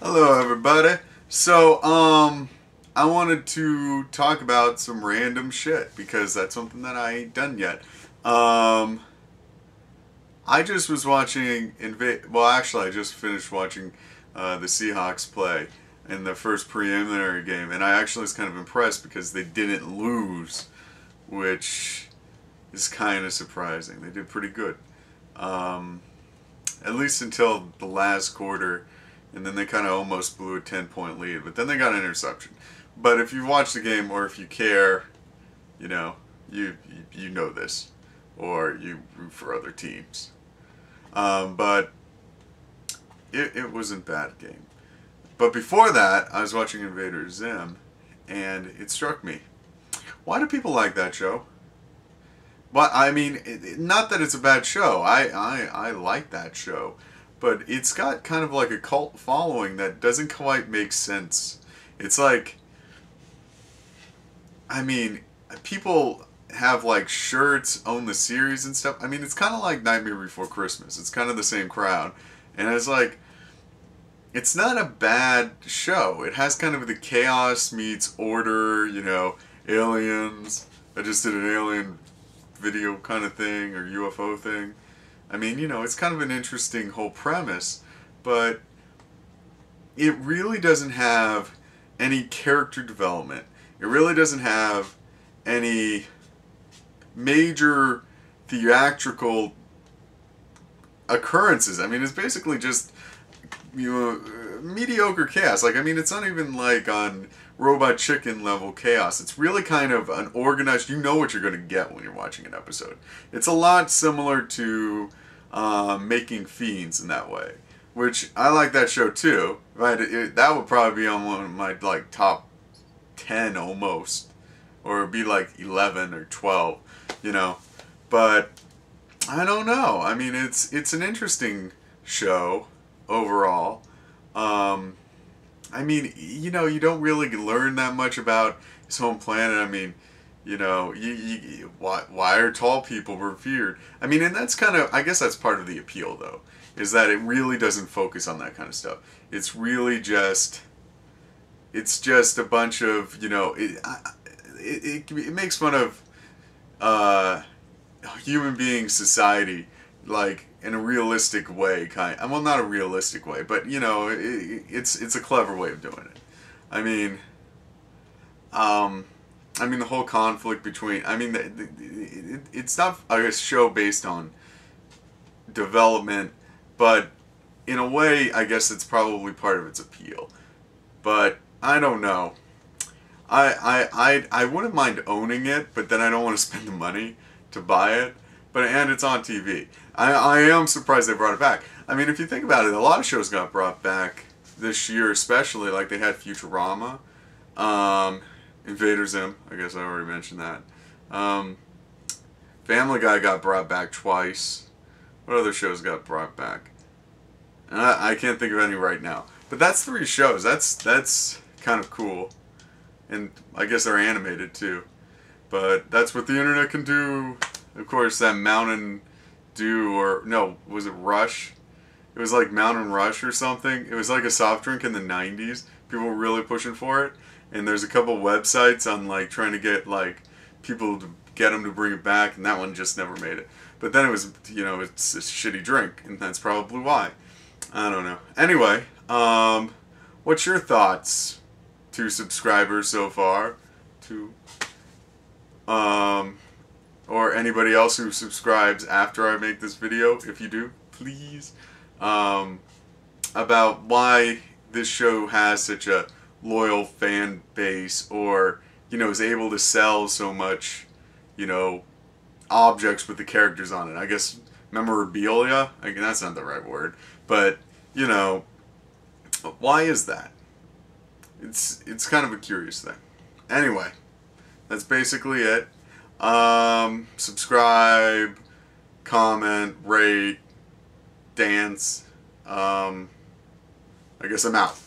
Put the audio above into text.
Hello everybody. I wanted to talk about some random shit because that's something that I ain't done yet. I just was watching I just finished watching the Seahawks play in the first preliminary game, and I actually was kind of impressed because they didn't lose, which is kind of surprising. They did pretty good. At least until the last quarter, and then they kind of almost blew a 10-point lead, but then they got an interception. But if you watch the game, or if you care, you know, you know this, or you root for other teams. But it wasn't a bad game. But before that, I was watching Invader Zim, and it struck me. Why do people like that show? Well, I mean, not that it's a bad show. I like that show. But it's got kind of like a cult following that doesn't quite make sense. It's like, I mean, people have like shirts, own the series and stuff. I mean, it's kind of like Nightmare Before Christmas. It's kind of the same crowd. And it's like, it's not a bad show. It has kind of the chaos meets order, you know, aliens. I just did an alien video kind of thing, or UFO thing. I mean, you know, it's kind of an interesting whole premise, but it really doesn't have any character development. It really doesn't have any major theatrical occurrences. I mean, it's basically just, you know, mediocre chaos. Like, I mean, it's not even like on Robot Chicken level chaos. It's really kind of an organized, you know what you're going to get when you're watching an episode. It's a lot similar to Making Fiends in that way, which I like that show too. Right, that would probably be on one of my like top 10 almost, or it'd be like 11 or 12, you know. But I don't know. I mean, it's an interesting show overall. I mean, you know, you don't really learn that much about his home planet. I mean, you know, why are tall people revered? I mean, and that's kind of, I guess that's part of the appeal, though, is that it really doesn't focus on that kind of stuff. It's really just, it's just a bunch of, you know, it makes fun of human being society, like, in a realistic way, well, not a realistic way, but, you know, it's a clever way of doing it. I mean, the whole conflict between, I mean, it's not a show based on development, but in a way, I guess it's probably part of its appeal. But I don't know. I wouldn't mind owning it, but then I don't want to spend the money to buy it. And it's on TV. I am surprised they brought it back. I mean, if you think about it, a lot of shows got brought back this year, especially. Like, they had Futurama, Invader Zim, I guess I already mentioned that. Family Guy got brought back twice. What other shows got brought back? I can't think of any right now. But that's 3 shows. That's kind of cool. And I guess they're animated too. But that's what the internet can do. Of course, that Mountain Dew, or no, was it Rush? It was like Mountain Rush or something. It was like a soft drink in the 90s. People were really pushing for it. And there's a couple websites on like trying to get like people to get them to bring it back, and that one just never made it. But then it was, you know, it's a shitty drink, and that's probably why. I don't know. Anyway, what's your thoughts, 2 subscribers so far, or anybody else who subscribes after I make this video, if you do, please, about why this show has such a loyal fan base, or, you know, is able to sell so much, you know, objects with the characters on it. I guess memorabilia? I mean, that's not the right word, but, you know, why is that? It's kind of a curious thing. Anyway, that's basically it. Subscribe, comment, rate, dance. I guess I'm out.